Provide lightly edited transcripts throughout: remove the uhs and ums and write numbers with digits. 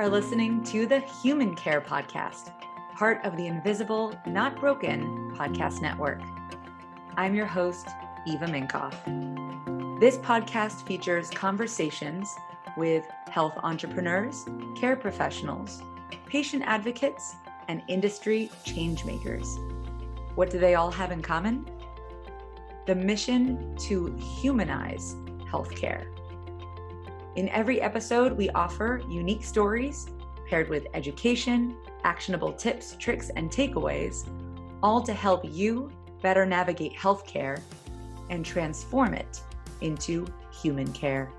are listening to the Human Care Podcast, part of the Invisible, Not Broken podcast network. I'm your host, Eva Minkoff. This podcast features conversations with health entrepreneurs, care professionals, patient advocates, and industry changemakers. What do they all have in common? The mission to humanize healthcare. In every episode, we offer unique stories paired with education, actionable tips, tricks, and takeaways, all to help you better navigate healthcare and transform it into human care.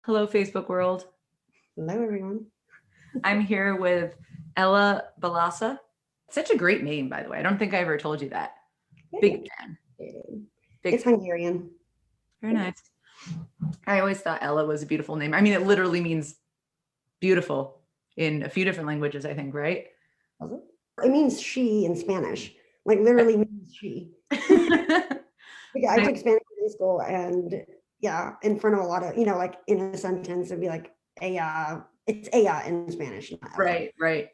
Hello, Facebook world. Hello, everyone. I'm here with Ella Balasa. Such a great name, by the way. I don't think I ever told you that. Big fan. It's Hungarian. Very nice. I always thought Ella was a beautiful name. I mean, it literally means beautiful in a few different languages, I think, right? Does it? It means she in Spanish. Like literally means she. Yeah, I took Spanish in school, and yeah, in front of a lot of, like in a sentence, it'd be like it's ella in Spanish. Right.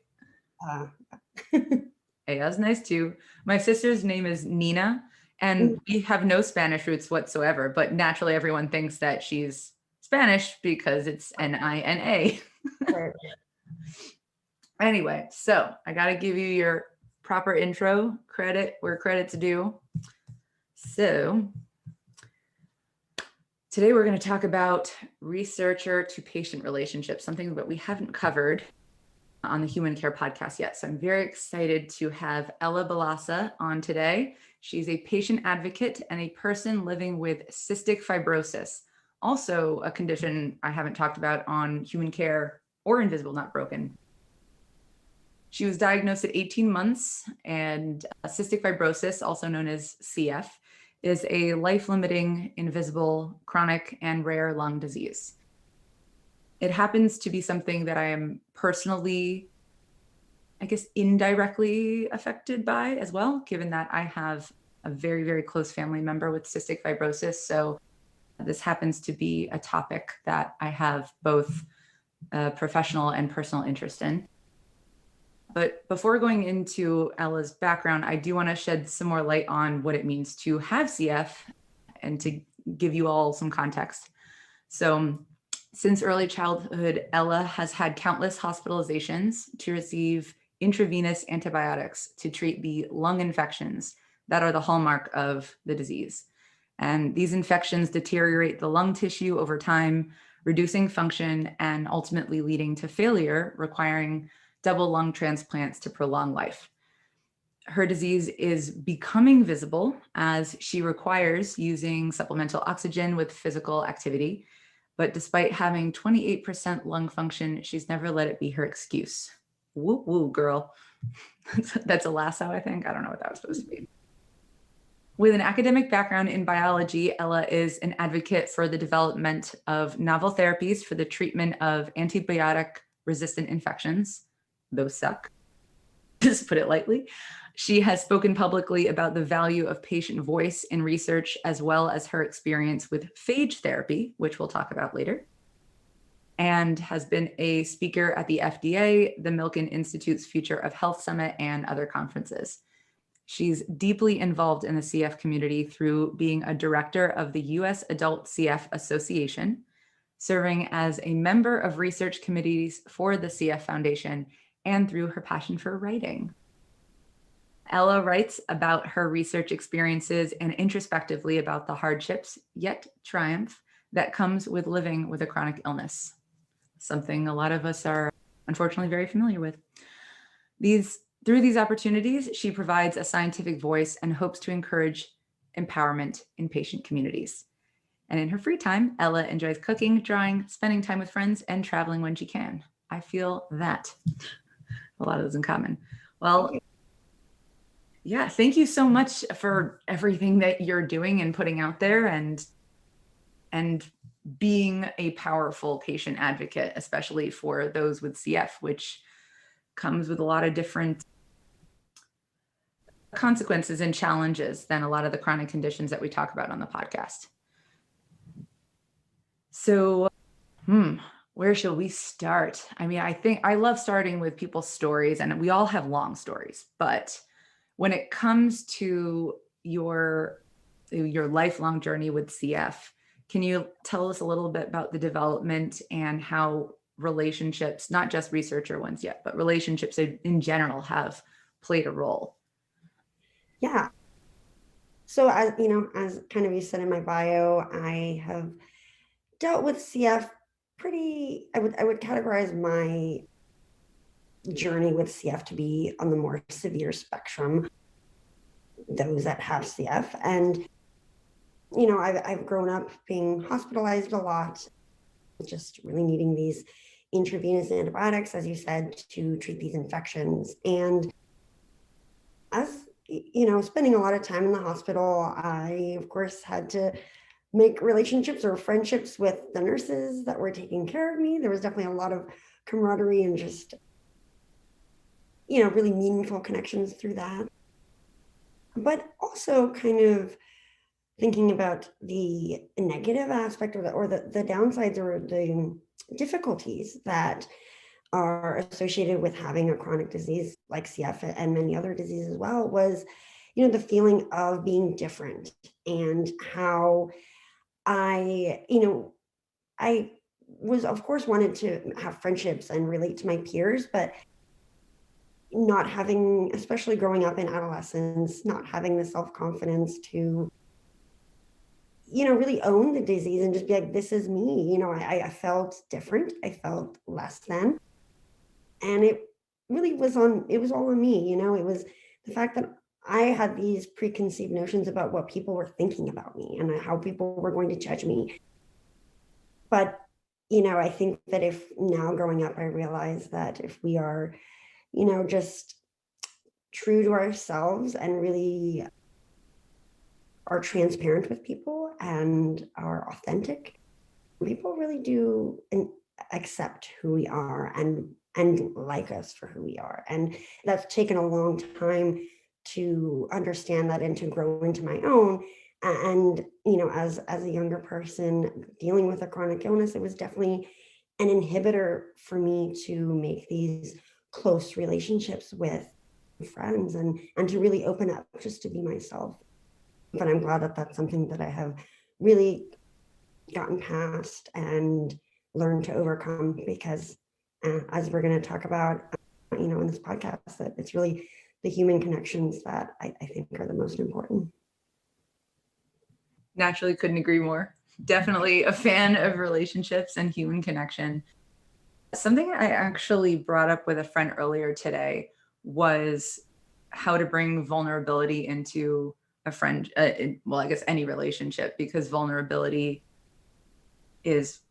Ella's nice too. My sister's name is Nina, and we have no Spanish roots whatsoever, but naturally everyone thinks that she's Spanish because it's Nina. Right. Anyway, so I got to give you your proper intro, credit where credit's due. So today we're going to talk about researcher to patient relationships, something that we haven't covered on the Human Care Podcast yet. So I'm very excited to have Ella Balasa on today. She's a patient advocate and a person living with cystic fibrosis, also a condition I haven't talked about on Human Care or Invisible, Not Broken. She was diagnosed at 18 months, and cystic fibrosis, also known as CF, is a life-limiting, invisible, chronic, and rare lung disease. It happens to be something that I am personally, I guess, indirectly affected by as well, given that I have a very, very close family member with cystic fibrosis. So this happens to be a topic that I have both a professional and personal interest in. But before going into Ella's background, I do want to shed some more light on what it means to have CF and to give you all some context. So since early childhood, Ella has had countless hospitalizations to receive intravenous antibiotics to treat the lung infections that are the hallmark of the disease. And these infections deteriorate the lung tissue over time, reducing function and ultimately leading to failure, requiring double lung transplants to prolong life. Her disease is becoming visible as she requires using supplemental oxygen with physical activity. But despite having 28% lung function, she's never let it be her excuse. Woo woo, girl. That's a lasso, I think. I don't know what that was supposed to be. With an academic background in biology, Ella is an advocate for the development of novel therapies for the treatment of antibiotic-resistant infections. Those suck, just put it lightly. She has spoken publicly about the value of patient voice in research, as well as her experience with phage therapy, which we'll talk about later, and has been a speaker at the FDA, the Milken Institute's Future of Health Summit, and other conferences. She's deeply involved in the CF community through being a director of the U.S. Adult CF Association, serving as a member of research committees for the CF Foundation, and through her passion for writing. Ella writes about her research experiences and introspectively about the hardships, yet triumph, that comes with living with a chronic illness, something a lot of us are unfortunately very familiar with. Through these opportunities, she provides a scientific voice and hopes to encourage empowerment in patient communities. And in her free time, Ella enjoys cooking, drawing, spending time with friends, and traveling when she can. I feel that. A lot of those in common. Well, yeah, thank you so much for everything that you're doing and putting out there, and being a powerful patient advocate, especially for those with CF, which comes with a lot of different consequences and challenges than a lot of the chronic conditions that we talk about on the podcast. So, where shall we start? I mean, I think I love starting with people's stories, and we all have long stories, but when it comes to your lifelong journey with CF, can you tell us a little bit about the development and how relationships, not just researcher ones yet, but relationships in general have played a role? Yeah. So as you know, as kind of you said in my bio, I have dealt with CF pretty, I would categorize my journey with CF to be on the more severe spectrum, those that have CF. And, you know, I've grown up being hospitalized a lot, just really needing these intravenous antibiotics, as you said, to treat these infections. And as you know, spending a lot of time in the hospital, I, of course, had to make relationships or friendships with the nurses that were taking care of me. There was definitely a lot of camaraderie and just, you know, really meaningful connections through that. But also kind of thinking about the negative aspect of it, or the downsides or the difficulties that are associated with having a chronic disease like CF and many other diseases as well, was, you know, the feeling of being different, and how I was, of course, wanted to have friendships and relate to my peers, but not having, especially growing up in adolescence, not having the self-confidence to, you know, really own the disease and just be like, this is me. You know, I felt different. I felt less than. And it really it was all on me. You know, it was the fact that I had these preconceived notions about what people were thinking about me and how people were going to judge me. But, you know, I think that if now growing up, I realize that if we are, you know, just true to ourselves and really are transparent with people and are authentic, people really do accept who we are and like us for who we are. And that's taken a long time to understand that and to grow into my own. And, you know, as a younger person dealing with a chronic illness, it was definitely an inhibitor for me to make these close relationships with friends and to really open up just to be myself. But I'm glad that that's something that I have really gotten past and learned to overcome, because as we're going to talk about, you know, in this podcast, that it's really the human connections that I think are the most important. Naturally, couldn't agree more. Definitely a fan of relationships and human connection. Something I actually brought up with a friend earlier today was how to bring vulnerability into a friend, well, I guess any relationship, because vulnerability is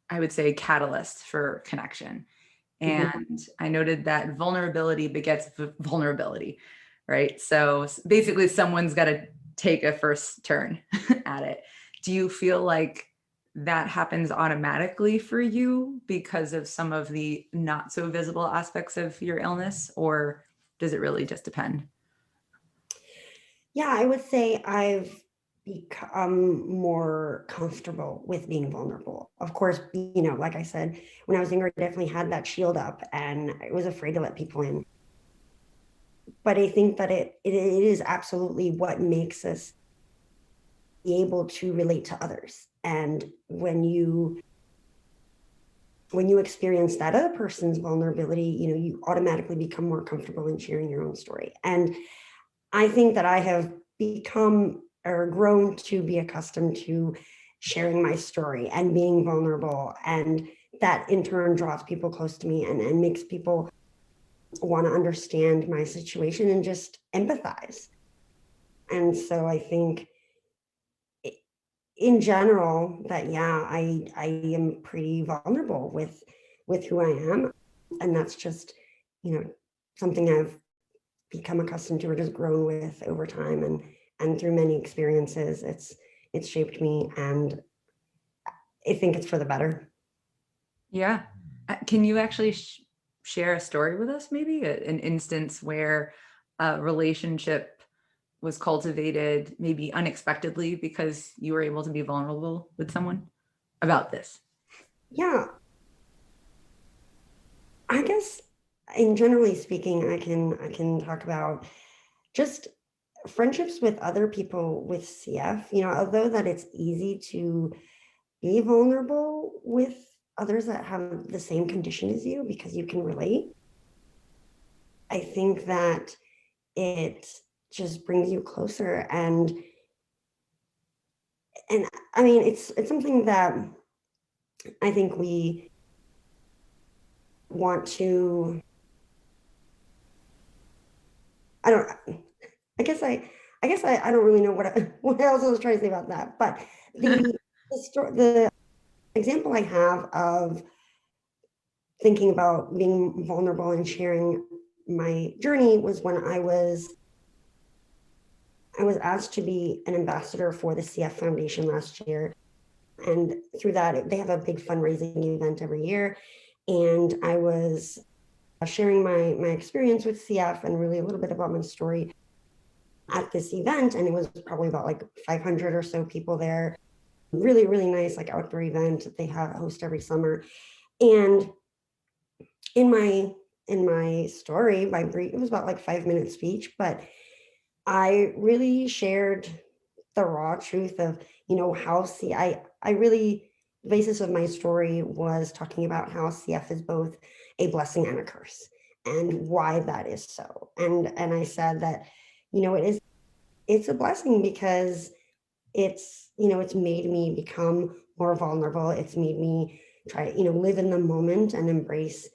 I would say, a catalyst for connection. And I noted that vulnerability begets vulnerability, right? So basically, someone's got to take a first turn at it. Do you feel like that happens automatically for you because of some of the not so visible aspects of your illness, or does it really just depend? Yeah, I would say I've become more comfortable with being vulnerable. Of course, you know, like I said, when I was younger, I definitely had that shield up and I was afraid to let people in. But I think that it is absolutely what makes us be able to relate to others. And when you experience that other person's vulnerability, you know, you automatically become more comfortable in sharing your own story. And I think that I have become or grown to be accustomed to sharing my story and being vulnerable. And that in turn draws people close to me and makes people want to understand my situation and just empathize. And so I think in general that, yeah, I am pretty vulnerable with who I am. And that's just, you know, something I've become accustomed to or just grown with over time, and through many experiences it's shaped me, and I think it's for the better. Yeah. Can you actually share a story with us, maybe an instance where a relationship was cultivated maybe unexpectedly because you were able to be vulnerable with someone about this? Yeah, I guess in generally speaking, I can talk about just friendships with other people with CF. Although that it's easy to be vulnerable with others that have the same condition as you because you can relate. I think that it just brings you closer, and I mean it's something that I think we want to. I don't. I guess I don't really know what else I was trying to say about that. But the example I have of thinking about being vulnerable and sharing my journey was when I was asked to be an ambassador for the CF Foundation last year. And through that, they have a big fundraising event every year. And I was sharing my experience with CF and really a little bit about my story at this event. And it was probably about like 500 or so people there. Really, really nice, like outdoor event that they host every summer. And in my story, my brief, it was about like 5 minute speech, but I really shared the raw truth of, how I really, the basis of my story was talking about how CF is both a blessing and a curse and why that is so. And I said that, it's a blessing because it's made me become more vulnerable. It's made me try, live in the moment and embrace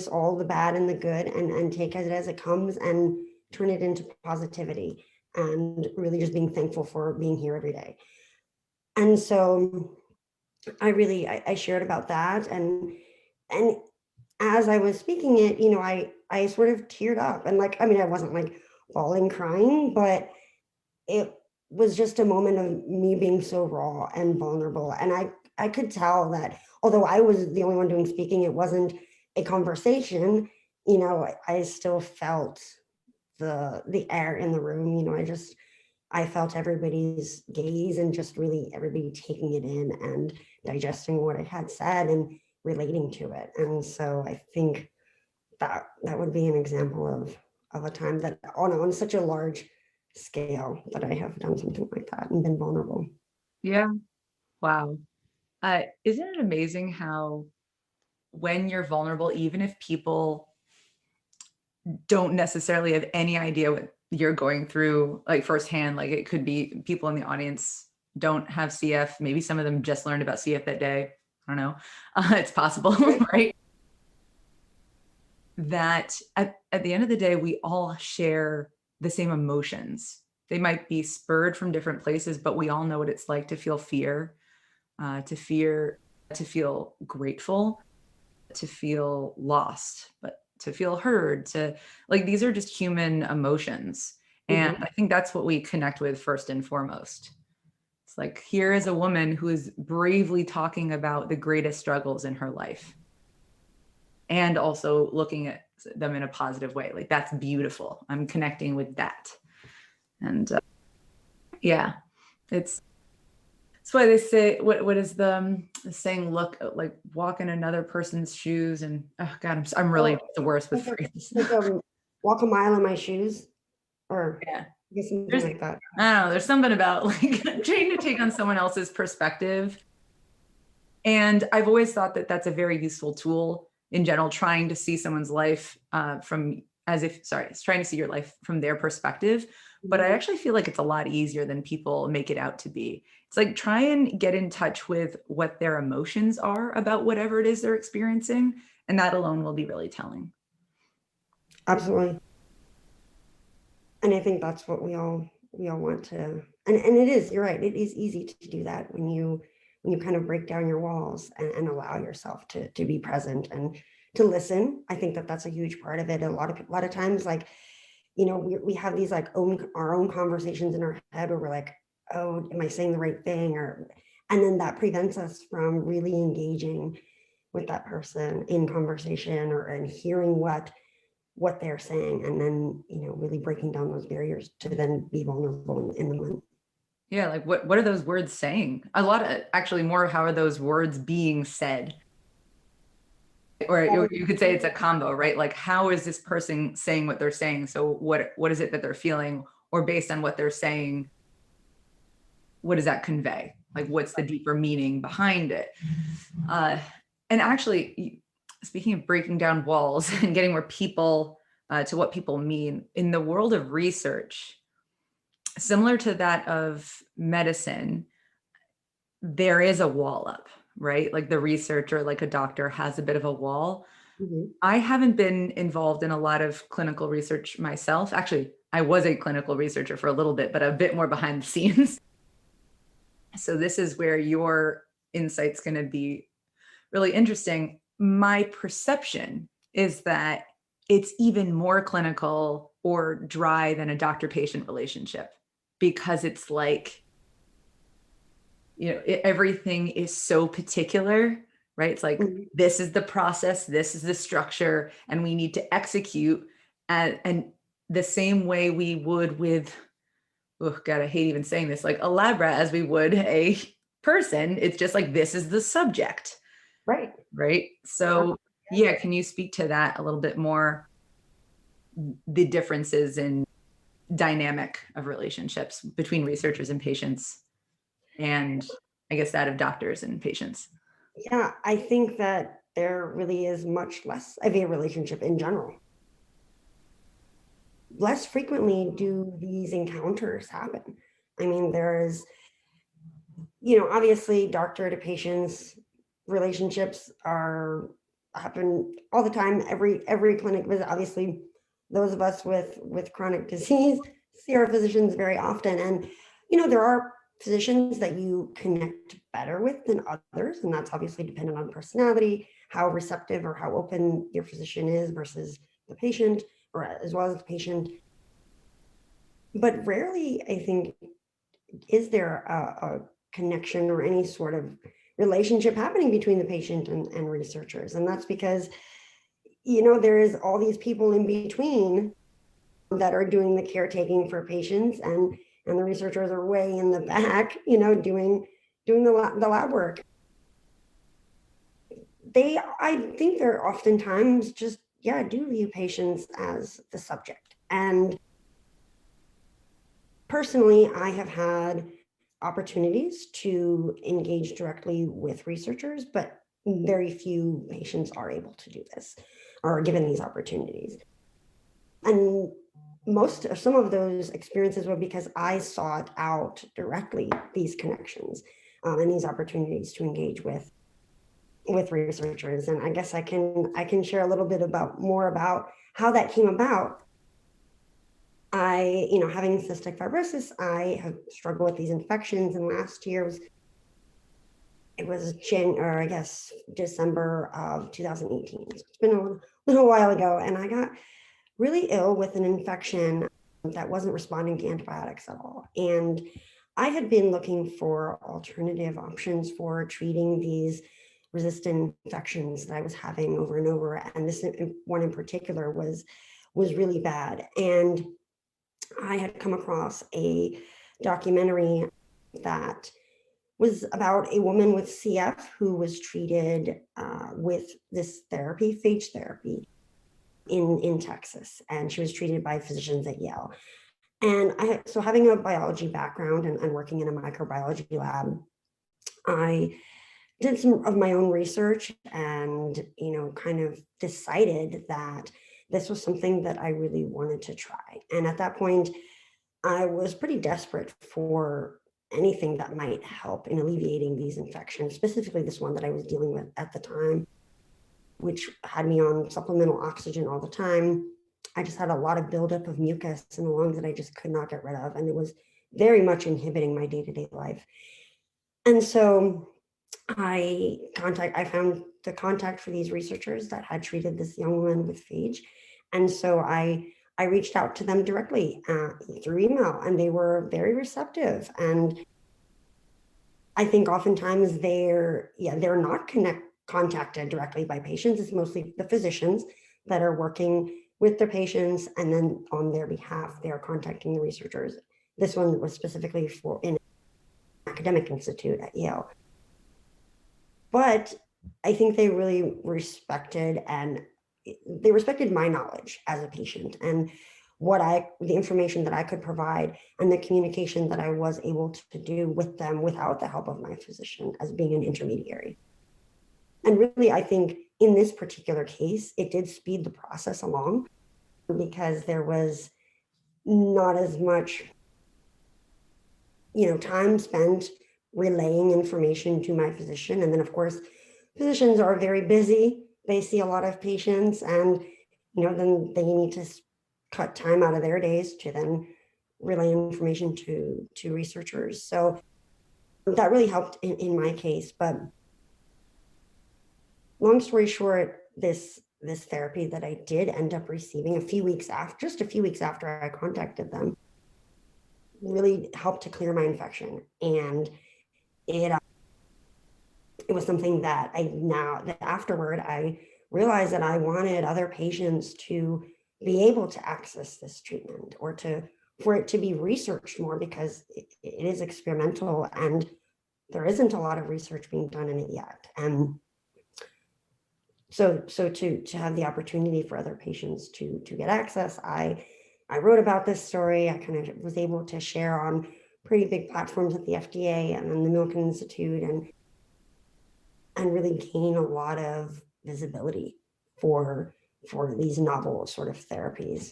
all the bad and the good and take it as it comes and turn it into positivity and really just being thankful for being here every day. And so I shared about that, and as I was speaking it, I sort of teared up, and like, I mean, I wasn't like bawling crying, but it was just a moment of me being so raw and vulnerable. And I could tell that although I was the only one doing speaking, it wasn't a conversation, I still felt the air in the room. I felt everybody's gaze and just really everybody taking it in and digesting what I had said and relating to it. And so I think that would be an example of a time that on such a large scale that I have done something like that and been vulnerable. Yeah. Wow. Isn't it amazing how when you're vulnerable, even if people don't necessarily have any idea what you're going through, like firsthand, like it could be people in the audience don't have CF. Maybe some of them just learned about CF that day. I don't know. It's possible, right? That at the end of the day, we all share the same emotions. They might be spurred from different places, but we all know what it's like to feel fear, to feel grateful, to feel lost, but to feel heard, to like these are just human emotions. And Mhm. I think that's what we connect with first and foremost. It's like, here is a woman who is bravely talking about the greatest struggles in her life and also looking at them in a positive way. Like, that's beautiful. I'm connecting with that. And yeah, it's that's why they say, what is the saying? Look, like walk in another person's shoes, and oh god, I'm really Well, the worst with like a phrases. like walk a mile in my shoes, or Yeah, I guess something there's like that. I don't know. There's something about like trying to take on someone else's perspective, and I've always thought that that's a very useful tool in general. Trying to see someone's life from as if sorry, it's trying to see your life from their perspective. But I Mhm. actually feel like it's a lot easier than people make it out to be. It's like try and get in touch with what their emotions are about whatever it is they're experiencing, and that alone will be really telling. Absolutely. And I think that's what we all want to, and it is, you're right, it is easy to do that when you kind of break down your walls and allow yourself to be present and to listen. I think that that's a huge part of it. A lot of times, like, we have these like our own conversations in our head where we're like, oh, am I saying the right thing? And then that prevents us from really engaging with that person in conversation or and hearing what they're saying, and then, really breaking down those barriers to then be vulnerable in the moment. Yeah, like what are those words saying? A lot of, actually more, how are those words being said? Or you could say it's a combo, right? Like, how is this person saying what they're saying? So what is it that they're feeling? Or based on what they're saying, what does that convey? Like, what's the deeper meaning behind it? And actually, speaking of breaking down walls and getting more people to what people mean, in the world of research, similar to that of medicine, there is a wall up, right? Like the researcher, like a doctor, has a bit of a wall. Mhm. I haven't been involved in a lot of clinical research myself. Actually, I was a clinical researcher for a little bit, but a bit more behind the scenes. So this is where your insight's going to be really interesting. My perception is that it's even more clinical or dry than a doctor-patient relationship, because it's like, everything is so particular, right? It's like, Mhm. this is the process, this is the structure, and we need to execute and the same way we would with, oh God, I hate even saying this, like a labra, as we would a person. It's just like, this is the subject, Right. right? So yeah, can you speak to that a little bit more? The differences in dynamic of relationships between researchers and patients, and I guess that of doctors and patients. Yeah, I think that there really is much less of a relationship in general. Less frequently do these encounters happen. I mean, there's, obviously doctor to patients relationships are happen all the time, every clinic visit. Obviously, those of us with chronic disease see our physicians very often, and there are physicians that you connect better with than others, and that's obviously dependent on personality, how receptive or how open your physician is versus the patient, or as well as the patient. But rarely, I think, is there a connection or any sort of relationship happening between the patient and researchers. And that's because, there is all these people in between that are doing the caretaking for patients, and the researchers are way in the back, doing the lab work. I think they're oftentimes just, yeah, do view patients as the subject. And personally, I have had opportunities to engage directly with researchers, but very few patients are able to do this or are given these opportunities. And some of those experiences were because I sought out directly these connections, and these opportunities to engage with researchers. And I guess I can share a little bit more about how that came about. Having cystic fibrosis, I have struggled with these infections, and last year it was I guess December of 2018. So it's been a little while ago, and I got really ill with an infection that wasn't responding to antibiotics at all. And I had been looking for alternative options for treating these resistant infections that I was having over and over, and this one in particular was really bad. And I had come across a documentary that was about a woman with CF who was treated with this therapy, phage therapy, in Texas, and she was treated by physicians at Yale. And so having a biology background and working in a microbiology lab, I did some of my own research and, kind of decided that this was something that I really wanted to try. And at that point, I was pretty desperate for anything that might help in alleviating these infections, specifically this one that I was dealing with at the time, which had me on supplemental oxygen all the time. I just had a lot of buildup of mucus in the lungs that I just could not get rid of. And it was very much inhibiting my day-to-day life. And so I found the contact for these researchers that had treated this young woman with phage. And so I reached out to them directly through email, and they were very receptive. And I think oftentimes they're not contacted directly by patients. It's mostly the physicians that are working with their patients, and then on their behalf, they are contacting the researchers. This one was specifically for an academic institute at Yale. But I think they really respected my knowledge as a patient and the information that I could provide and the communication that I was able to do with them without the help of my physician as being an intermediary. And really, I think in this particular case, it did speed the process along because there was not as much, time spent relaying information to my physician. And then, of course, physicians are very busy. They see a lot of patients, and then they need to cut time out of their days to then relay information to researchers. So that really helped in my case. But long story short, this therapy that I did end up receiving just a few weeks after I contacted them, really helped to clear my infection. And it was something that afterward, I realized that I wanted other patients to be able to access this treatment, or for it to be researched more, because it is experimental and there isn't a lot of research being done in it yet. And so to have the opportunity for other patients to get access, I wrote about this story. I kind of was able to share on pretty big platforms at the FDA and then the Milken Institute, and really gain a lot of visibility for these novel sort of therapies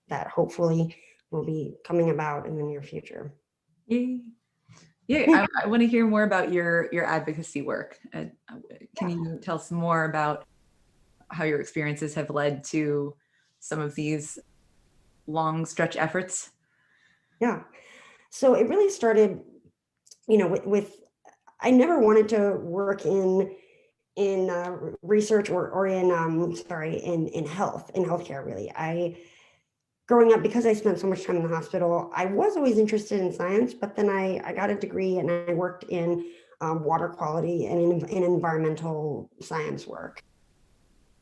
that hopefully will be coming about in the near future. Yeah, I want to hear more about your advocacy work. Can you tell us more about how your experiences have led to some of these long stretch efforts? Yeah. So it really started, with I never wanted to work in research or in healthcare, really. Growing up, because I spent so much time in the hospital, I was always interested in science, but then I got a degree and I worked in water quality and in environmental science work.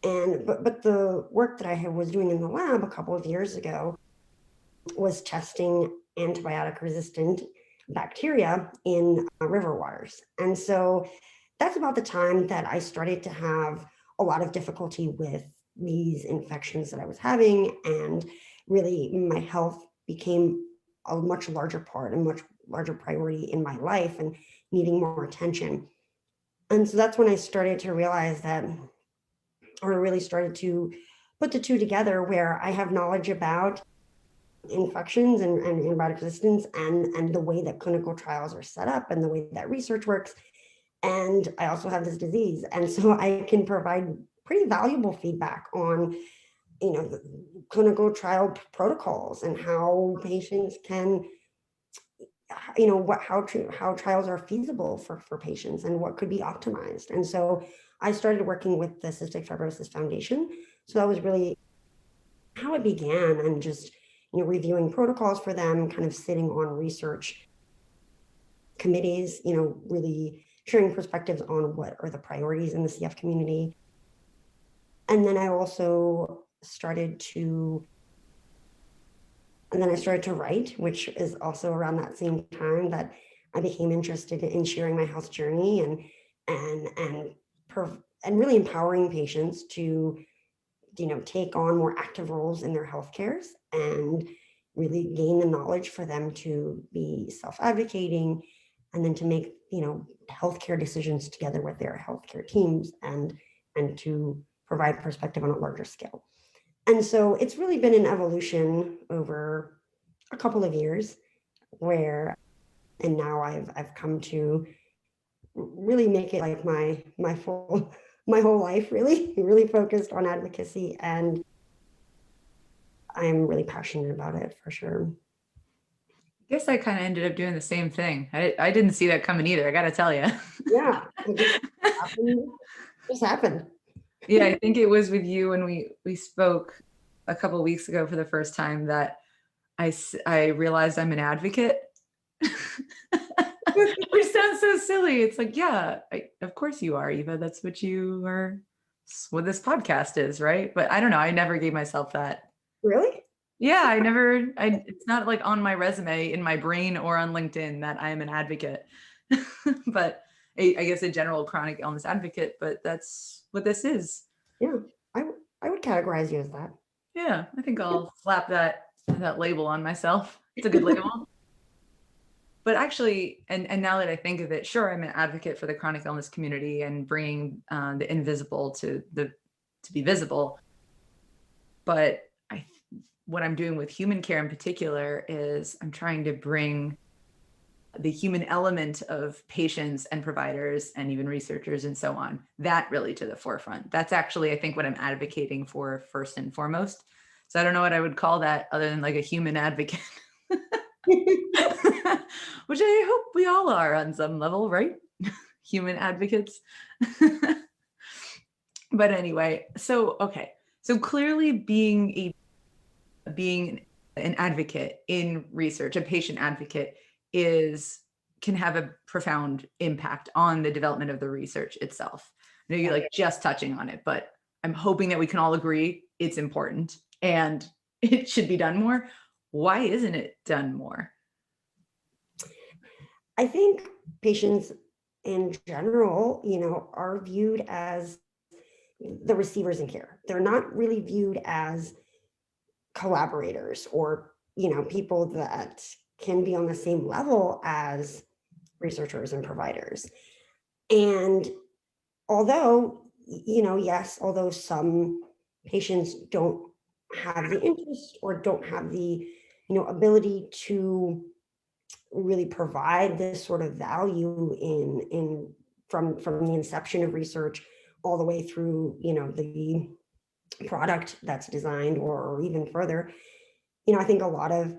But the work that I was doing in the lab a couple of years ago was testing antibiotic-resistant bacteria in river waters. And so that's about the time that I started to have a lot of difficulty with these infections that I was having, and really my health became a much larger part and much larger priority in my life and needing more attention. And so that's when I started to realize that, or really started to put the two together, where I have knowledge about infections and antibiotic resistance and the way that clinical trials are set up and the way that research works. And I also have this disease. And so I can provide pretty valuable feedback on, the clinical trial protocols and how patients can, how trials are feasible for patients and what could be optimized. And so I started working with the Cystic Fibrosis Foundation. So that was really how it began, and just, reviewing protocols for them, kind of sitting on research committees, really sharing perspectives on what are the priorities in the CF community. And then I also started to write, which is also around that same time that I became interested in sharing my health journey and really empowering patients to, take on more active roles in their healthcares and really gain the knowledge for them to be self-advocating, and then to make, healthcare decisions together with their healthcare teams, and to provide perspective on a larger scale. And so it's really been an evolution over a couple of years, and now I've come to really make it like my whole life, really focused on advocacy, and I'm really passionate about it, for sure. I guess I kind of ended up doing the same thing. I didn't see that coming either, I got to tell you. Yeah, it just happened. Yeah, I think it was with you when we spoke a couple of weeks ago for the first time that I realized I'm an advocate. Which sounds so silly. It's like, yeah, of course you are, Eva. That's what this podcast is, right? But I don't know. I never gave myself that Really? Yeah, it's not like on my resume in my brain or on LinkedIn that I am an advocate, but I guess a general chronic illness advocate, but that's what this is. Yeah, I would categorize you as that. Yeah, I think I'll slap that label on myself. It's a good label. But actually, and now that I think of it, sure, I'm an advocate for the chronic illness community and bringing the invisible to be visible. But what I'm doing with human care in particular is I'm trying to bring the human element of patients and providers and even researchers and so on, that really to the forefront. That's actually, I think, what I'm advocating for first and foremost. So I don't know what I would call that other than like a human advocate, which I hope we all are on some level, right? Human advocates. But anyway, okay. So clearly being an advocate in research, a patient advocate can have a profound impact on the development of the research itself. I know you're like just touching on it, but I'm hoping that we can all agree it's important and it should be done more. Why isn't it done more? I think patients in general, are viewed as the receivers in care. They're not really viewed as collaborators or, people that can be on the same level as researchers and providers. And although, yes, although some patients don't have the interest or don't have the, ability to really provide this sort of value from the inception of research all the way through, the product that's designed or even further, I think a lot of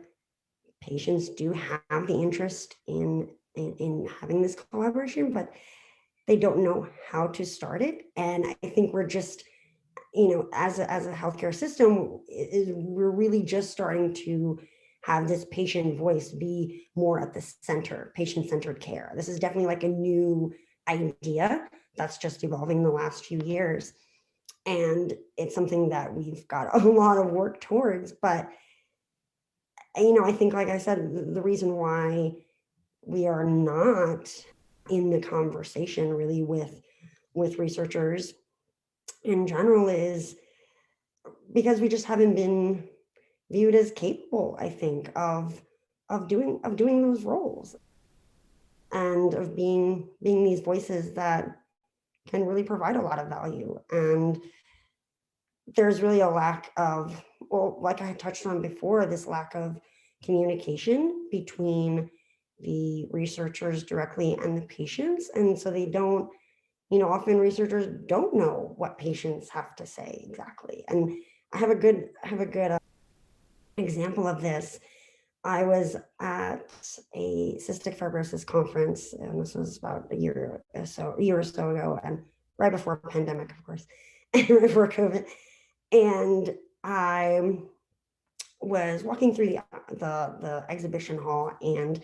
patients do have the interest in having this collaboration, but they don't know how to start it. And I think we're just, as a healthcare system, we're really just starting to have this patient voice be more at the center, patient-centered care. This is definitely like a new idea that's just evolving the last few years. And it's something that we've got a lot of work towards. But, I think, like I said, the reason why we are not in the conversation really with researchers in general is because we just haven't been viewed as capable, I think, of doing those roles and of being these voices that can really provide a lot of value. And there's really a lack of, well, like I touched on before, this lack of communication between the researchers directly and the patients. And so they don't, often researchers don't know what patients have to say exactly. And I have a good example of this. I was at a cystic fibrosis conference, and this was about a year or so ago, and right before pandemic, of course, and right before COVID. And I was walking through the exhibition hall, and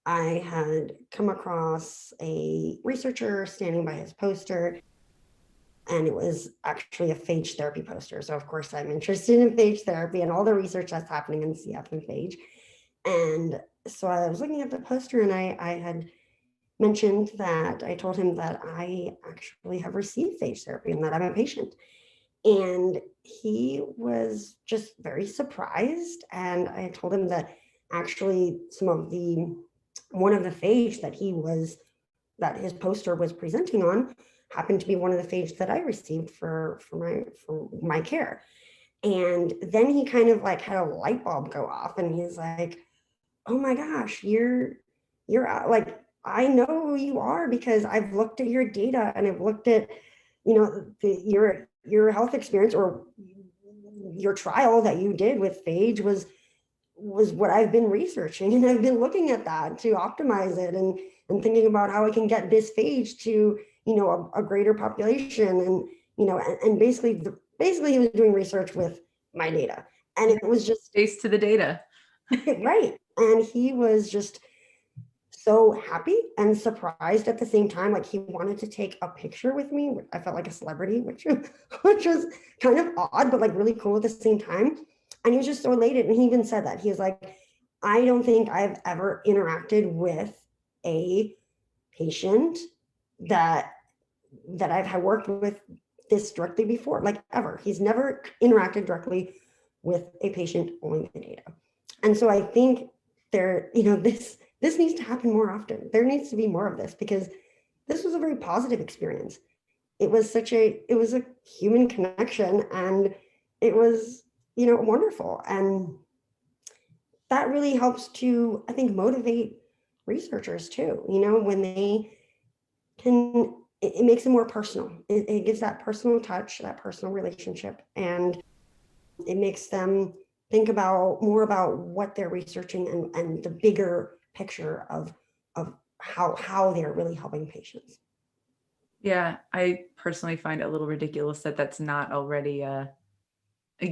I had come across a researcher standing by his poster, and it was actually a phage therapy poster. So of course I'm interested in phage therapy and all the research that's happening in CF and phage. And so I was looking at the poster, and I had mentioned that I told him that I actually have received phage therapy and that I'm a patient. And he was just very surprised. And I told him that actually one of the phage that his poster was presenting on happened to be one of the phage that I received for my care. And then he kind of like had a light bulb go off, and he's like, oh my gosh, you're like, I know who you are because I've looked at your data and I've looked at, your health experience, or your trial that you did with phage was what I've been researching, and I've been looking at that to optimize it and thinking about how I can get this phage to, a greater population. And, and basically he was doing research with my data, and it was just Face to the data. right. And he was just so happy and surprised at the same time. Like, he wanted to take a picture with me. I felt like a celebrity, which was kind of odd, but like really cool at the same time. And he was just so elated. And he even said that. He was like, I don't think I've ever interacted with a patient that I've had worked with this directly before, like ever. He's never interacted directly with a patient, only the data. And so I think this needs to happen more often. There needs to be more of this, because this was a very positive experience. It was a human connection, and it was, wonderful. And that really helps to, I think, motivate researchers too, when they can, it makes it more personal. It gives that personal touch, that personal relationship, and it makes them think more about what they're researching, and the bigger picture of how they're really helping patients. Yeah, I personally find it a little ridiculous that that's not already a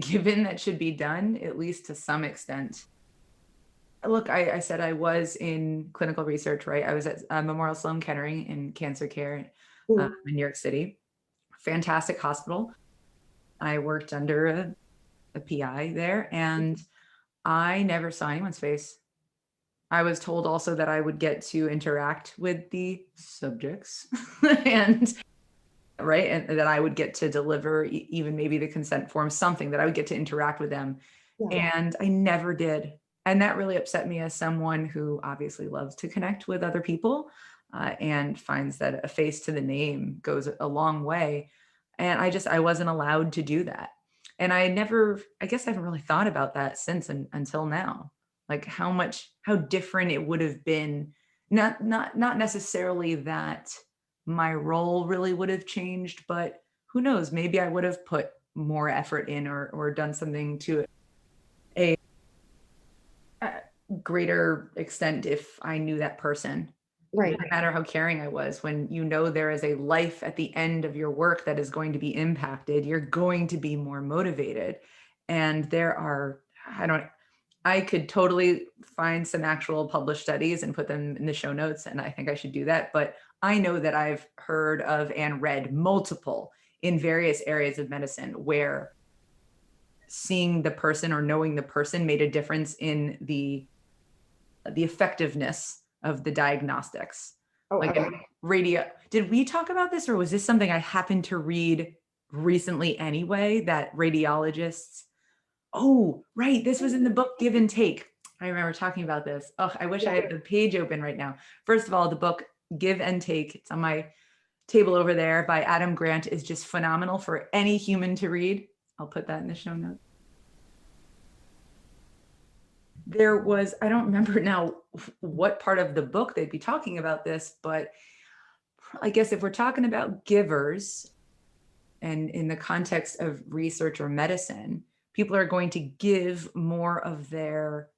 given that should be done, at least to some extent. Look, I said I was in clinical research, right? I was at Memorial Sloan Kettering in cancer care in New York City. Fantastic hospital. I worked under a PI there, and I never saw anyone's face. I was told also that I would get to interact with the subjects and right, and that I would get to deliver even maybe the consent form, something that I would get to interact with them. Yeah. And I never did. And that really upset me as someone who obviously loves to connect with other people and finds that a face to the name goes a long way. And I wasn't allowed to do that. And I guess I haven't really thought about that since until now, like how different it would have been. Not necessarily that my role really would have changed, but who knows, maybe I would have put more effort in, or done something to a greater extent if I knew that person. Right. No matter how caring I was, when there is a life at the end of your work that is going to be impacted, you're going to be more motivated. And I could totally find some actual published studies and put them in the show notes, and I think I should do that. But I know that I've heard of and read multiple in various areas of medicine where seeing the person or knowing the person made a difference in the effectiveness of the diagnostics. Oh, Like okay. radio. Did we talk about this, or was this something I happened to read recently anyway, that radiologists? Oh, right. This was in the book Give and Take. I remember talking about this. Oh, I wish I had the page open right now. First of all, the book Give and Take, it's on my table over there, by Adam Grant, is just phenomenal for any human to read. I'll put that in the show notes. There was, I don't remember now what part of the book they'd be talking about this, but I guess if we're talking about givers and in the context of research or medicine, people are going to give more of their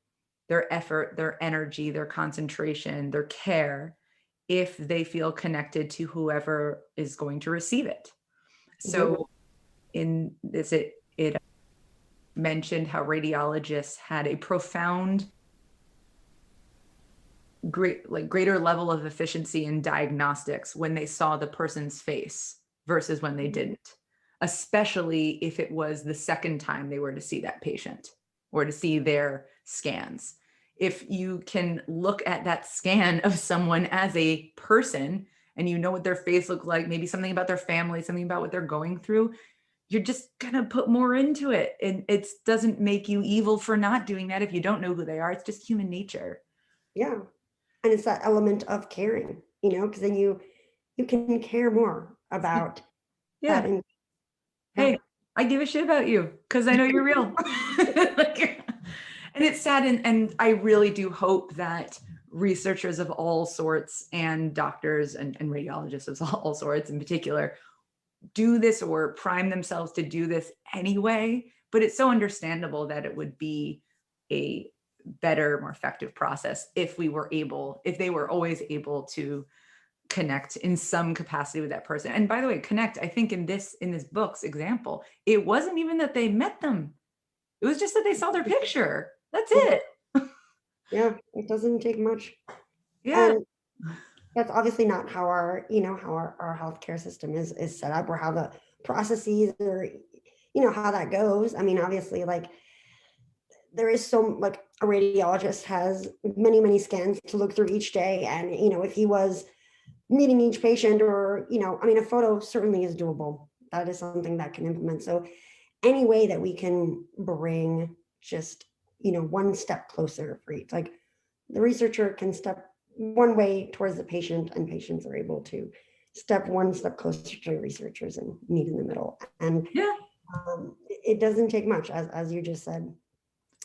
effort, their energy, their concentration, their care, if they feel connected to whoever is going to receive it. So in this, it mentioned how radiologists had a profound greater level of efficiency in diagnostics when they saw the person's face versus when they didn't, especially if it was the second time they were to see that patient or to see their scans. If you can look at that scan of someone as a person and you know what their face looks like, maybe something about their family, something about what they're going through, you're just gonna put more into it. And it doesn't make you evil for not doing that if you don't know who they are. It's just human nature. Yeah. And it's that element of caring, because then you can care more about Yeah. that. And Hey, I give a shit about you because I know you're real. And it's sad. And I really do hope that researchers of all sorts and doctors and radiologists of all sorts in particular do this or prime themselves to do this anyway. But it's so understandable that it would be a better, more effective process if they were always able to connect in some capacity with that person. And by the way, connect, I think in this book's example, it wasn't even that they met them. It was just that they saw their picture. That's it. Yeah, it doesn't take much. Yeah. And that's obviously not how our healthcare system is set up, or how the processes, or how that goes. I mean, obviously, like, there is so, like, a radiologist has many, many scans to look through each day. And, if he was meeting each patient, or, I mean, a photo certainly is doable. That is something that can implement. So any way that we can bring just, one step closer for each, like, the researcher can step one way towards the patient, and patients are able to step one step closer to researchers and meet in the middle. And Yeah. it doesn't take much, as you just said.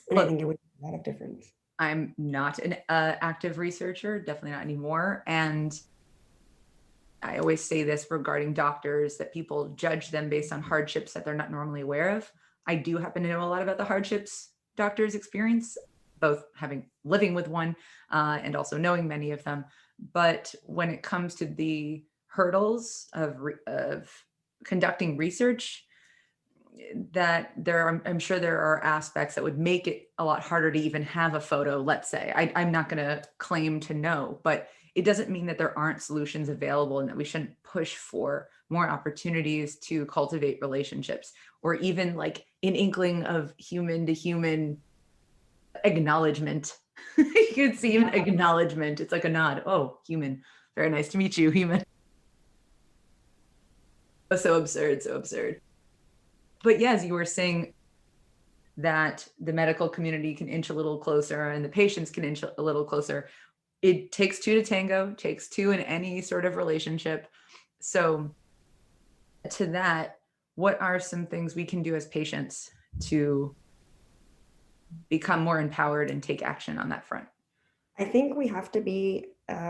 And I think it would make a lot of difference. I'm not an active researcher, definitely not anymore. And I always say this regarding doctors, that people judge them based on hardships that they're not normally aware of. I do happen to know a lot about the hardships doctors experience, both living with one and also knowing many of them. But when it comes to the hurdles of conducting research, that I'm sure there are aspects that would make it a lot harder to even have a photo, let's say. I'm not going to claim to know, but it doesn't mean that there aren't solutions available, and that we shouldn't push for more opportunities to cultivate relationships, or even like an inkling of human to human acknowledgement. You could see even acknowledgement. It's like a nod. Oh, human. Very nice to meet you, human. So absurd, so absurd. But yeah, as you were saying, that the medical community can inch a little closer and the patients can inch a little closer. It takes two to tango, takes two in any sort of relationship. So to that, what are some things we can do as patients to become more empowered and take action on that front? I think we have to be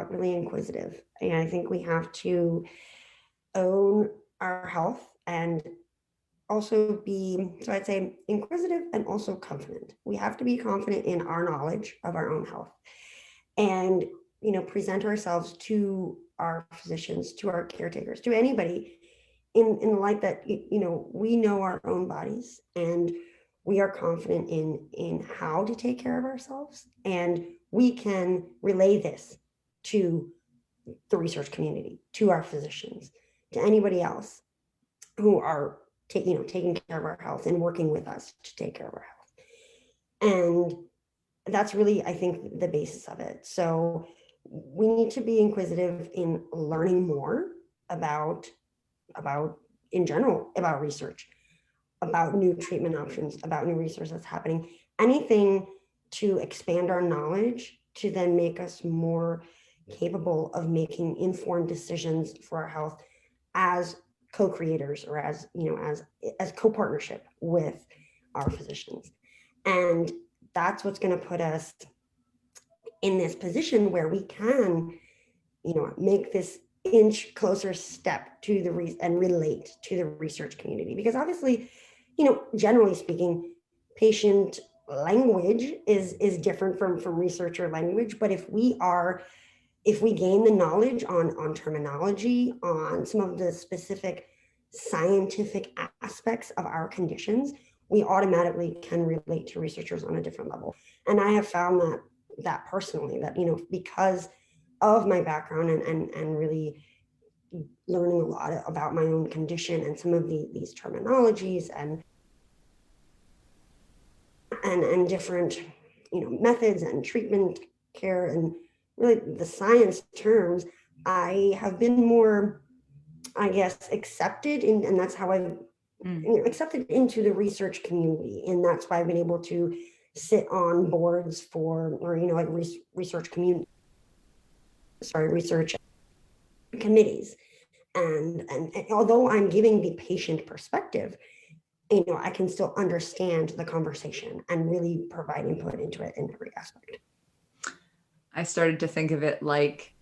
really inquisitive. And I think we have to own our health, and also be, so I'd say, inquisitive and also confident. We have to be confident in our knowledge of our own health, and, present ourselves to our physicians, to our caretakers, to anybody in the light that, we know our own bodies, and we are confident in how to take care of ourselves, and we can relay this to the research community, to our physicians, to anybody else who are taking care of our health and working with us to take care of our health. And that's really, I think, the basis of it. So we need to be inquisitive in learning more about in general, about research, about new treatment options, about new research that's happening, anything to expand our knowledge, to then make us more capable of making informed decisions for our health as co-creators, or as co-partnership with our physicians. And that's what's going to put us in this position where we can, make this inch closer step to and relate to the research community. Because obviously, generally speaking, patient language is different from researcher language. But if we gain the knowledge on terminology, on some of the specific scientific aspects of our conditions, we automatically can relate to researchers on a different level. And I have found that personally, that, because of my background, and really learning a lot about my own condition and some of these terminologies and different, methods and treatment care, and really the science terms, I have been more, I guess, accepted in, and that's how I've accepted into the research community. And that's why I've been able to sit on boards for, or, like research committees. And although I'm giving the patient perspective, I can still understand the conversation and really provide input into it in every aspect. I started to think of it like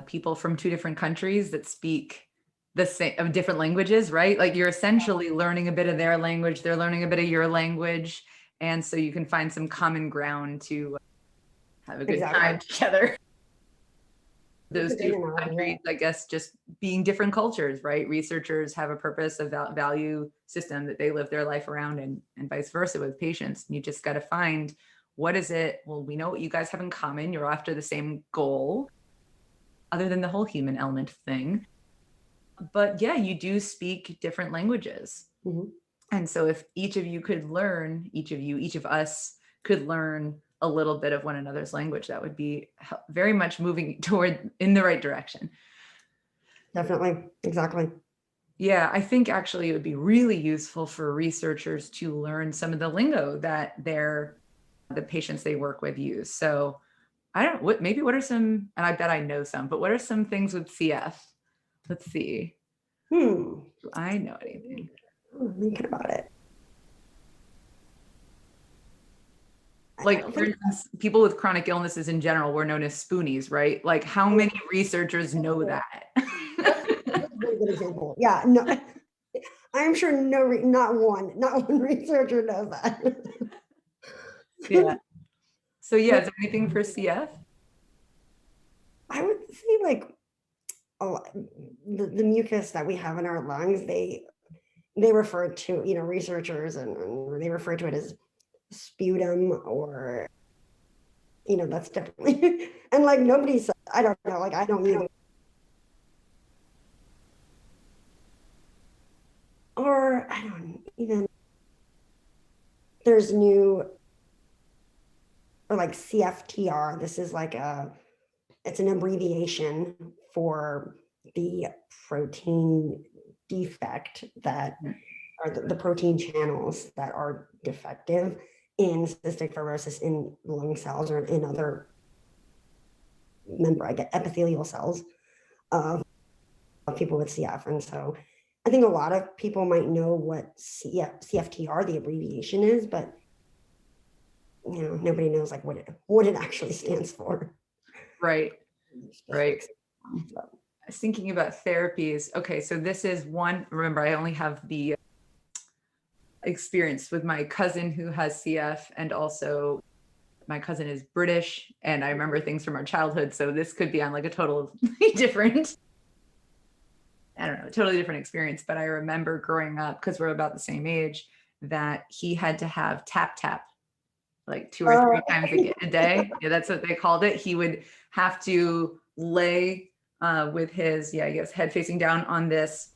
people from two different countries that speak the same of different languages, right? Like you're essentially learning a bit of their language, they're learning a bit of your language, and so you can find some common ground to have a good time together. Those two countries, I guess, just being different cultures, right? Researchers have a purpose, a value system that they live their life around, and vice versa with patients. And you just got to find, what is it? Well, we know what you guys have in common. You're after the same goal, other than the whole human element thing. But yeah, you do speak different languages. And so if each of you could learn, each of us, could learn a little bit of one another's language, that would be very much moving toward in the right direction. Definitely. Exactly. Yeah, I think actually it would be really useful for researchers to learn some of the lingo that the patients they work with use. So I don't what are some, and I bet I know some, but what are some things with CF? Let's see. Do I know anything? I'm thinking about it. Like, for instance, people with chronic illnesses in general were known as spoonies, right? Like, how many researchers know that? That's a very good example. Yeah, no, I'm sure not one researcher knows that. Yeah. So yeah, is there anything for CF? I would say like the mucus that we have in our lungs, they refer to, researchers and they refer to it as sputum, or that's definitely and like nobody's, I don't know, like I don't either. Or I don't even, there's new, or like CFTR. This is like it's an abbreviation for the protein defect that are the protein channels that are defective in cystic fibrosis in lung cells or in other epithelial cells of people with CF. And so I think a lot of people might know what CFTR, the abbreviation, is, but nobody knows like what it actually stands for. Right. Right. I was thinking about therapies. Okay, so this is one. Remember, I only have the experience with my cousin who has CF, and also my cousin is British, and I remember things from our childhood. So this could be on like a totally different, I don't know, totally different experience. But I remember growing up, because we're about the same age, that he had to have tap tap like 2 or 3 times a day. Yeah, that's what they called it. He would have to lay with his, I guess, head facing down on this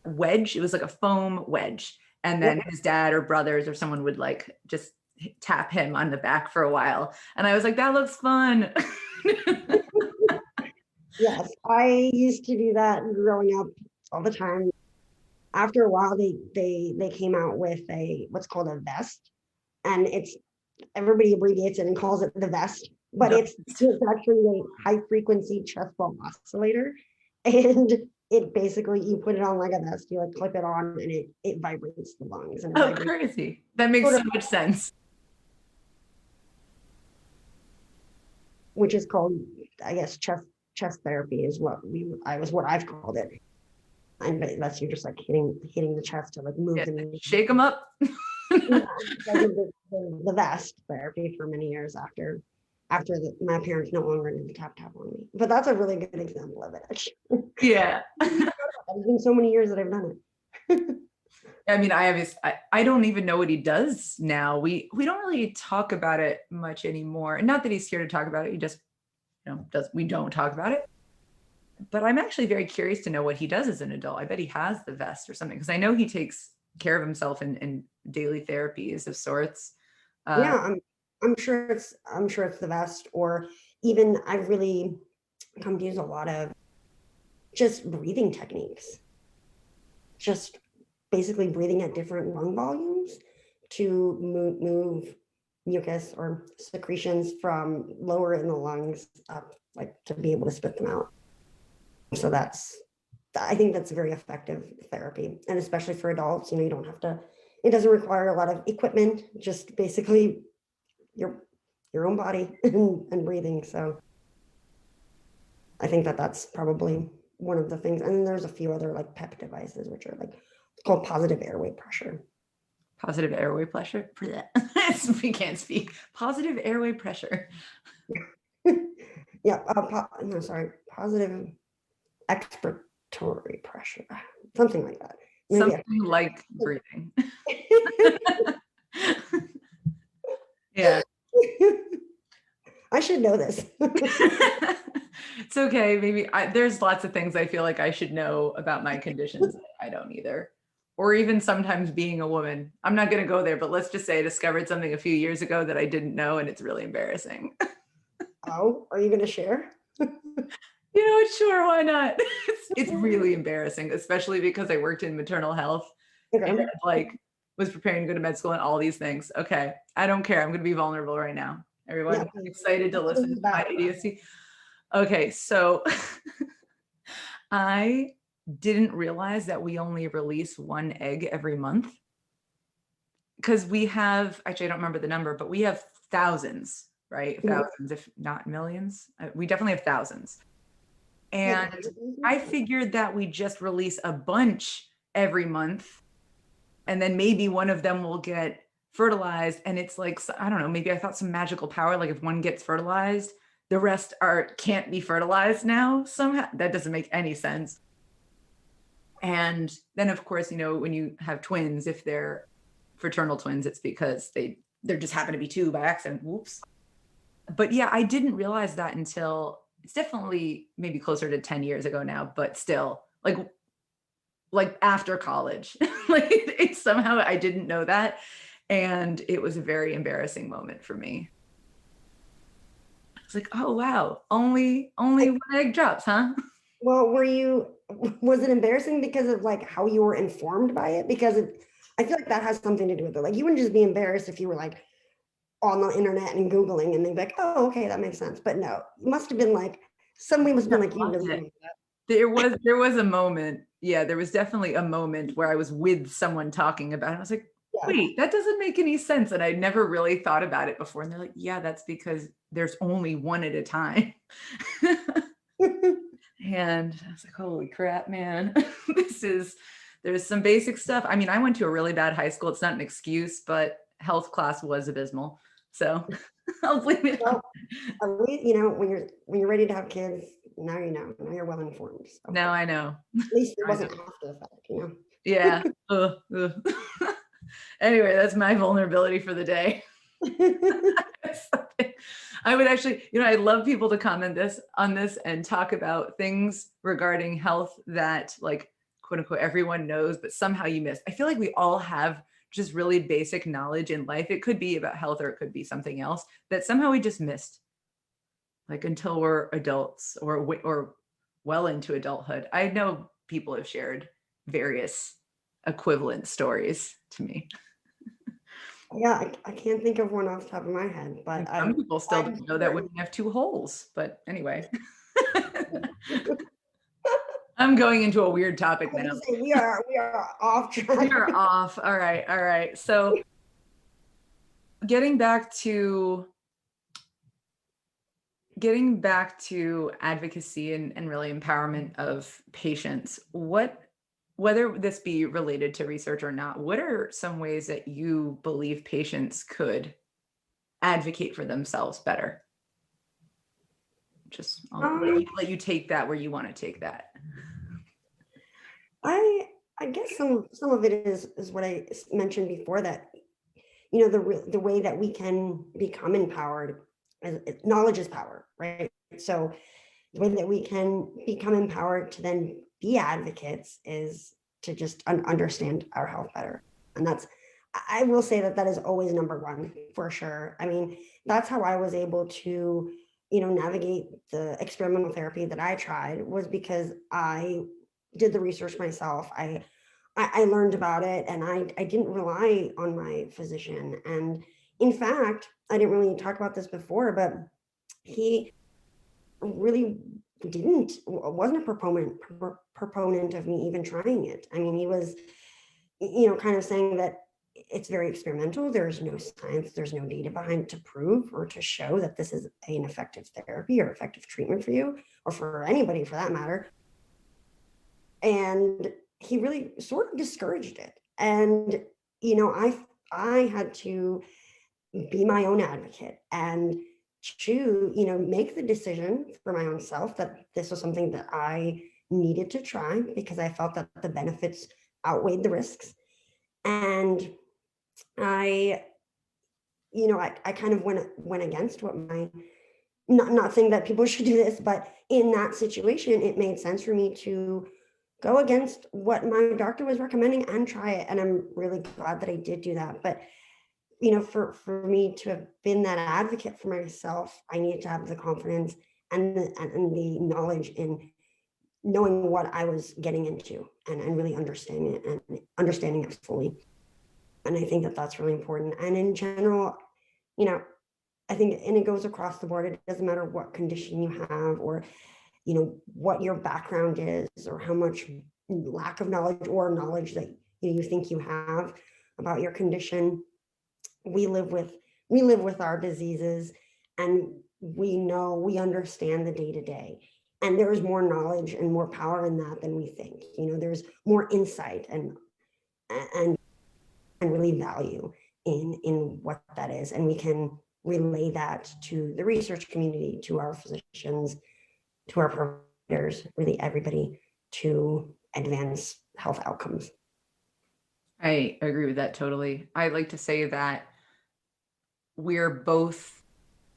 wedge. It was like a foam wedge. And then his dad or brothers or someone would like just tap him on the back for a while. And I was like, that looks fun. Yes, I used to do that growing up all the time. After a while, they came out with what's called a vest, and everybody abbreviates it and calls it the vest, but it's actually a high frequency chest wall oscillator, and it basically, you put it on like a vest, you like clip it on, and it vibrates the lungs. And crazy! That makes so much sense. Which is called, I guess, chest therapy is what I've called it. And that's, you're just like hitting the chest to like move them, shake them up. The vest therapy for many years after my parents no longer did the tap on me. But that's a really good example of it, actually. Yeah. It's been so many years that I've done it. I mean, I don't even know what he does now. We don't really talk about it much anymore. And not that he's here to talk about it. He just, we don't talk about it. But I'm actually very curious to know what he does as an adult. I bet he has the vest or something, because I know he takes care of himself in daily therapies of sorts. Yeah, I'm sure it's the vest, or even I've really come to use a lot of just breathing techniques. Just basically breathing at different lung volumes to move mucus or secretions from lower in the lungs up, like to be able to spit them out. So I think that's a very effective therapy, and especially for adults, you don't have to, it doesn't require a lot of equipment, just basically your own body and breathing. So I think that's probably one of the things. And then there's a few other like PEP devices, which are like called positive airway pressure. Positive airway pressure? We can't speak. Positive airway pressure. Yeah. No, sorry. Positive expiratory pressure. Something like that. Maybe something like breathing. Yeah. I should know this. It's okay. Maybe there's lots of things I feel like I should know about my conditions. I don't either. or even sometimes being a woman. I'm not going to go there, but let's just say I discovered something a few years ago that I didn't know, and it's really embarrassing. Oh, are you going to share? You know what? Sure, why not? It's really embarrassing, especially because I worked in maternal health and Okay. like was preparing to go to med school and all these things. Okay, I don't care. I'm going to be vulnerable right now. Yeah. Everyone excited to What is listen it to my about? idiocy? Okay, so I didn't realize that we only release one egg every month because we have, actually, I don't remember the number, but we have thousands, right? Mhm. Thousands, if not millions. We definitely have thousands. Like, And I figured that we just release a bunch every month and then maybe one of them will get fertilized. And it's like, I don't know, maybe I thought some magical power, like if one gets fertilized, the rest can't be fertilized now somehow. That doesn't make any sense. And then of course, when you have twins, if they're fraternal twins, it's because there just happen to be two by accident. Whoops. But yeah, I didn't realize that until it's definitely maybe closer to 10 years ago now, but still like after college. Like it's somehow I didn't know that. And it was a very embarrassing moment for me. It's like, oh wow, only one egg drops, huh? well, was it embarrassing because of like how you were informed by it? Because I feel like that has something to do with it. Like you wouldn't just be embarrassed if you were like on the internet and Googling and they'd be like, oh, okay, that makes sense. But no, it must have been like, somebody must have been like, you really know that. There was a moment. Yeah, there was definitely a moment where I was with someone talking about it. I was like, Yeah. wait, that doesn't make any sense. And I'd never really thought about it before. And they're like, yeah, that's because there's only one at a time. And I was like, holy crap, man. There's some basic stuff. I mean, I went to a really bad high school. It's not an excuse, but health class was abysmal. So I'll blame it on. Well, at least, when you're ready to have kids, now now you're well informed. So Now I know. at least it I know. wasn't after the fact. Yeah. Ugh, ugh. Anyway, that's my vulnerability for the day. I would actually, I love people to comment on this and talk about things regarding health that like quote unquote everyone knows, but somehow you miss. I feel like we all have just really basic knowledge in life. It could be about health or it could be something else that somehow we just missed. Like until we're adults or well into adulthood. I know people have shared various equivalent stories to me. Yeah, I can't think of one off the top of my head, but Some people still I'm don't know that women have two holes, but anyway. I'm going into a weird topic now. we are off track. We are off. All right. All right. So getting back to advocacy and really empowerment of patients, whether this be related to research or not, what are some ways that you believe patients could advocate for themselves better? Just I'll let you take that where you want to take that. I guess some of it is what I mentioned before, that the way that we can become empowered, knowledge is power, right? So the way that we can become empowered to then be advocates is to just understand our health better. And I will say that is always number one for sure. I mean, that's how I was able to, navigate the experimental therapy that I tried, was because I did the research myself. I learned about it, and I didn't rely on my physician. And in fact, I didn't really talk about this before, but he really wasn't a proponent of me even trying it. I mean, he was, kind of saying that it's very experimental. There's no science, there's no data behind to prove or to show that this is an effective therapy or effective treatment for you, or for anybody for that matter. And he really sort of discouraged it. And, I had to be my own advocate and to, make the decision for my own self that this was something that I needed to try, because I felt that the benefits outweighed the risks. And I, I kind of went against what not saying that people should do this, but in that situation, it made sense for me to go against what my doctor was recommending and try it. And I'm really glad that I did do that. But for me to have been that advocate for myself, I needed to have the confidence and the knowledge in knowing what I was getting into and really understanding it and understanding it fully. And I think that that's really important. And in general, you know, I think, and it goes across the board. It doesn't matter what condition you have or, what your background is or how much lack of knowledge or knowledge that you think you have about your condition. We live with our diseases, and we understand the day to day. And there is more knowledge and more power in that than we think. There's more insight and really value in what that is. And we can relay that to the research community, to our physicians, to our providers, really everybody, to advance health outcomes. I agree with that totally. I like to say that we're both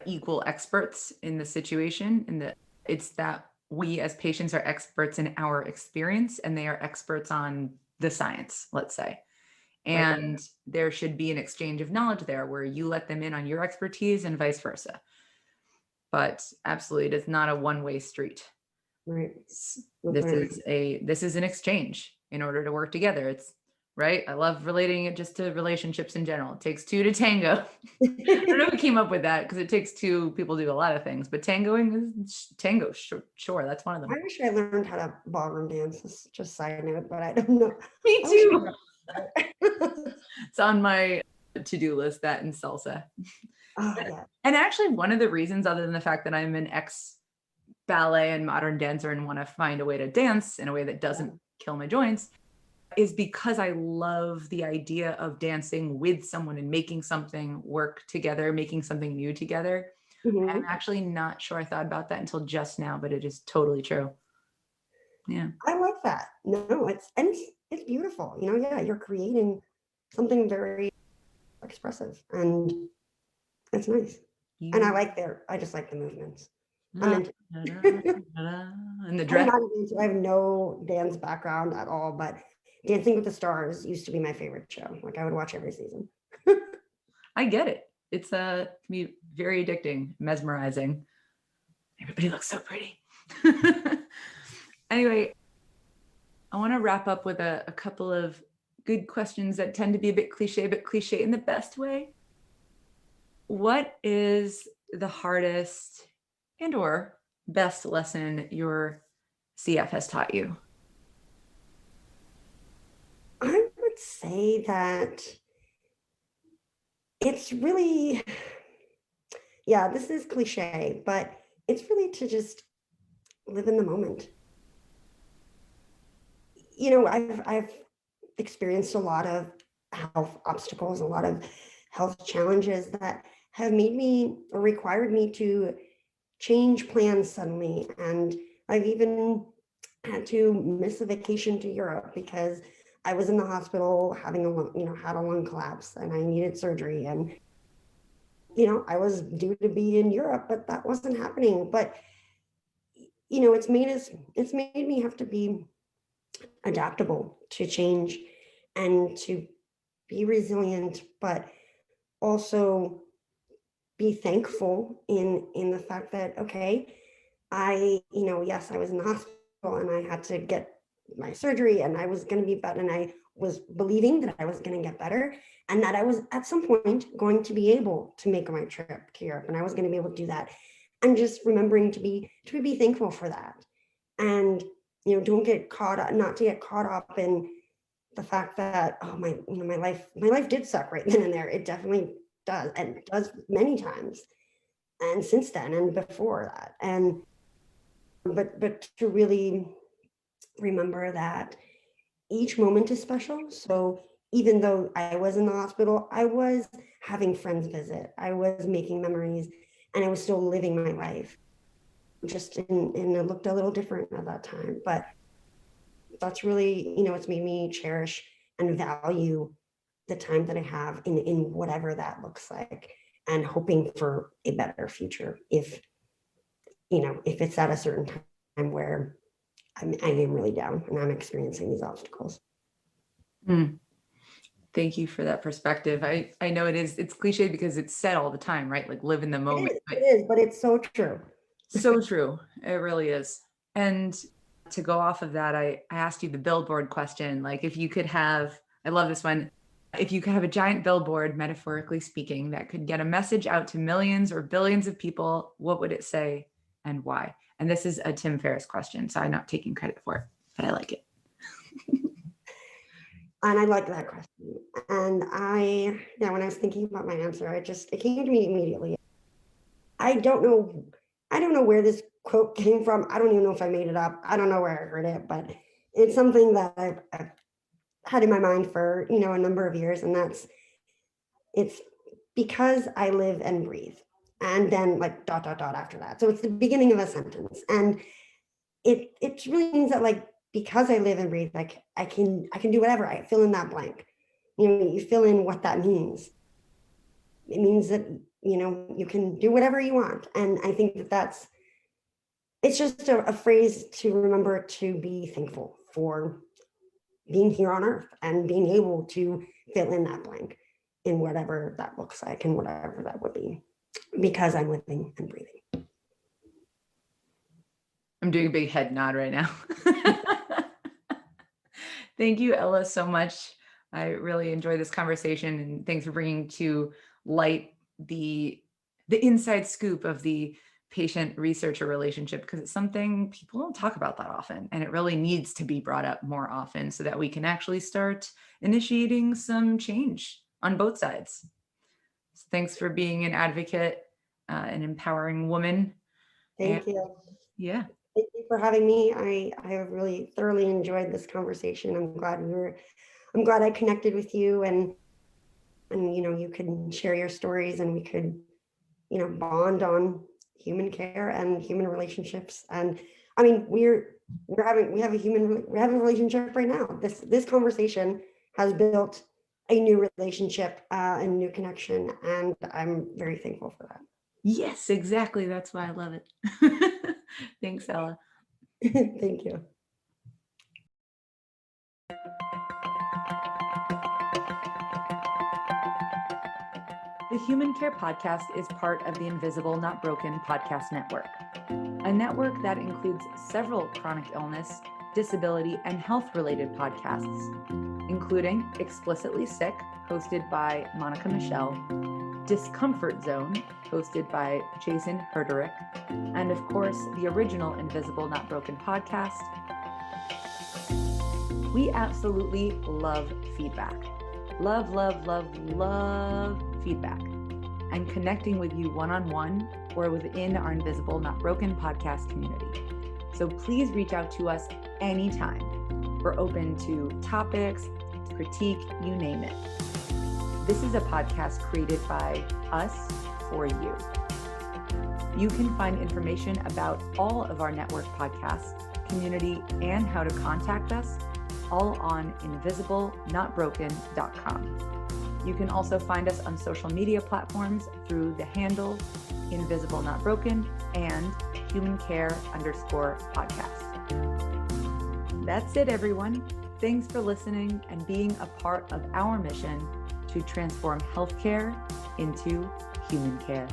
equal experts in the situation, and that it's that we as patients are experts in our experience and they are experts on the science, let's say. And right. There should be an exchange of knowledge there where you let them in on your expertise and vice versa. But absolutely, it is not a one-way street. Right. This is an exchange in order to work together. It's right. I love relating it just to relationships in general. It takes two to tango. I don't know who came up with that, because it takes two people to do a lot of things, but tangoing is tango. Sure. That's one of them. I wish I learned how to ballroom dance. It's just side note, but I don't know. Me too. It's on my to-do list, that and salsa. Oh, yeah. And actually, one of the reasons, other than the fact that I'm an ex-ballet and modern dancer and want to find a way to dance in a way that doesn't kill my joints, is because I love the idea of dancing with someone and making something work together, making something new together. Mm-hmm. I'm actually not sure I thought about that until just now, but it is totally true. Yeah. I like that. No, it's beautiful. You're creating something very expressive, and it's nice. And I just like the movements. And the dress. I have no dance background at all, but Dancing with the Stars used to be my favorite show. Like, I would watch every season. I get it. It's can be very addicting, mesmerizing. Everybody looks so pretty. Anyway, I want to wrap up with a couple of good questions that tend to be a bit cliche, but cliche in the best way. What is the hardest and or best lesson your CF has taught you? I would say that it's really, this is cliche, but it's really to just live in the moment. I've experienced a lot of health obstacles, a lot of health challenges that have made me or required me to change plans suddenly. And I've even had to miss a vacation to Europe because I was in the hospital having had a lung collapse and I needed surgery. And, I was due to be in Europe, but that wasn't happening. But, it's made me have to be adaptable to change and to be resilient, but also be thankful in the fact that, okay, yes, I was in the hospital and I had to get my surgery and I was going to be better, and I was believing that I was going to get better and that I was at some point going to be able to make my trip to Europe and I was going to be able to do that. And just remembering to be thankful for that. And, not to get caught up in the fact that, oh, my life did suck right then and there. It definitely does, and does many times. And since then and before that. And, but to really remember that each moment is special. So even though I was in the hospital, I was having friends visit, I was making memories, and I was still living my life. Just and it looked a little different at that time. But that's really, it's made me cherish and value the time that I have in whatever that looks like, and hoping for a better future if it's at a certain time where I am really down and I'm experiencing these obstacles. Thank you for that perspective. I know it's cliche because it's said all the time, right? Like live in the moment. It is, but it's so true. So true. It really is. And to go off of that, I asked you the billboard question. Like if you could have, I love this one. If you could have a giant billboard, metaphorically speaking, that could get a message out to millions or billions of people, what would it say and why? And this is a Tim Ferriss question, so I'm not taking credit for it, but I like it. And I like that question. And when I was thinking about my answer, it came to me immediately. I don't know where this quote came from. I don't even know if I made it up. I don't know where I heard it, but it's something that I've had in my mind for, a number of years. And it's because I live and breathe. And then like ... after that. So it's the beginning of a sentence. And it really means that like, because I live and breathe, like I can do whatever. I fill in that blank. You fill in what that means. It means that, you can do whatever you want. And I think it's just a phrase to remember to be thankful for being here on earth and being able to fill in that blank in whatever that looks like and whatever that would be, because I'm living and breathing. I'm doing a big head nod right now. Thank you, Ella, so much. I really enjoyed this conversation, and thanks for bringing to light the inside scoop of the patient-researcher relationship, because it's something people don't talk about that often, and it really needs to be brought up more often so that we can actually start initiating some change on both sides. So thanks for being an advocate, an empowering woman. Thank you. Yeah. Thank you for having me. I have really thoroughly enjoyed this conversation. I'm glad I connected with you, and you can share your stories, and we could bond on human care and human relationships. And I mean, we have a relationship right now. This conversation has built a new relationship, a new connection, and I'm very thankful for that. Yes, exactly. That's why I love it. Thanks, Ella. Thank you. The Human Care Podcast is part of the Invisible Not Broken podcast network, a network that includes several chronic illness, disability, and health-related podcasts, including Explicitly Sick, hosted by Monica Michelle, Discomfort Zone, hosted by Jason Herderick, and of course, the original Invisible Not Broken podcast. We absolutely love feedback. Love feedback. And connecting with you one-on-one or within our Invisible Not Broken podcast community. So please reach out to us anytime. We're open to topics, critique, you name it. This is a podcast created by us for you. You can find information about all of our network podcasts, community, and how to contact us all on invisiblenotbroken.com. You can also find us on social media platforms through the handle Invisible Not Broken and humancare_podcast. That's it, everyone. Thanks for listening and being a part of our mission to transform healthcare into human care.